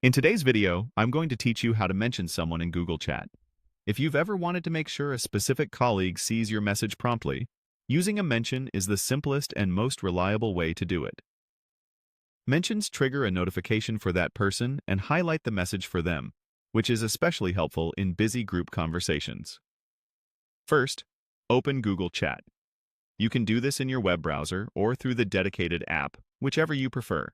In today's video, I'm going to teach you how to mention someone in Google Chat. If you've ever wanted to make sure a specific colleague sees your message promptly, using a mention is the simplest and most reliable way to do it. Mentions trigger a notification for that person and highlight the message for them, which is especially helpful in busy group conversations. First, open Google Chat. You can do this in your web browser or through the dedicated app, whichever you prefer.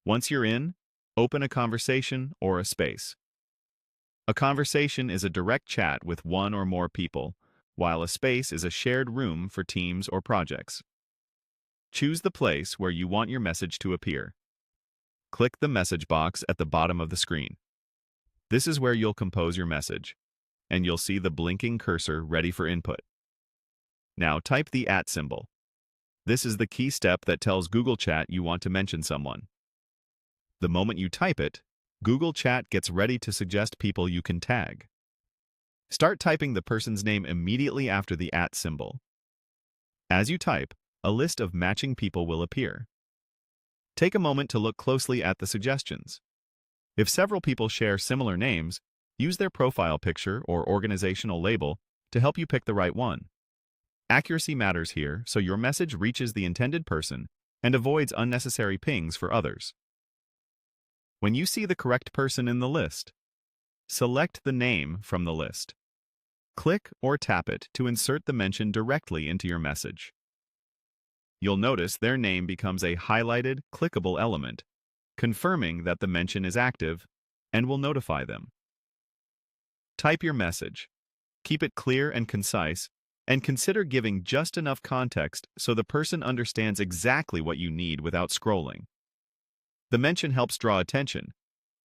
Once you're in, open a conversation or a space. A conversation is a direct chat with one or more people, while a space is a shared room for teams or projects. Choose the place where you want your message to appear. Click the message box at the bottom of the screen. This is where you'll compose your message, and you'll see the blinking cursor ready for input. Now type the @ symbol. This is the key step that tells Google Chat you want to mention someone. The moment you type it, Google Chat gets ready to suggest people you can tag. Start typing the person's name immediately after the @ symbol. As you type, a list of matching people will appear. Take a moment to look closely at the suggestions. If several people share similar names, use their profile picture or organizational label to help you pick the right one. Accuracy matters here, so your message reaches the intended person and avoids unnecessary pings for others. When you see the correct person in the list, select the name from the list. Click or tap it to insert the mention directly into your message. You'll notice their name becomes a highlighted, clickable element, confirming that the mention is active and will notify them. Type your message. Keep it clear and concise, and consider giving just enough context so the person understands exactly what you need without scrolling. The mention helps draw attention,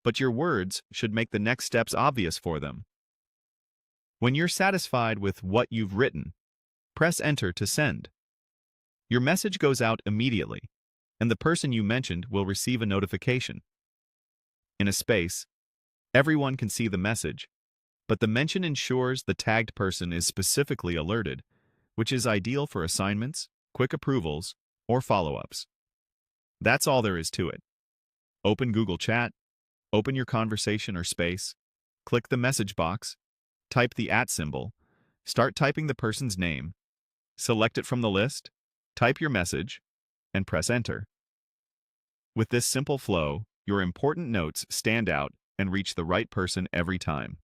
but your words should make the next steps obvious for them. When you're satisfied with what you've written, press Enter to send. Your message goes out immediately, and the person you mentioned will receive a notification. In a space, everyone can see the message, but the mention ensures the tagged person is specifically alerted, which is ideal for assignments, quick approvals, or follow-ups. That's all there is to it. Open Google Chat, open your conversation or space, click the message box, type the @ symbol, start typing the person's name, select it from the list, type your message, and press Enter. With this simple flow, your important notes stand out and reach the right person every time.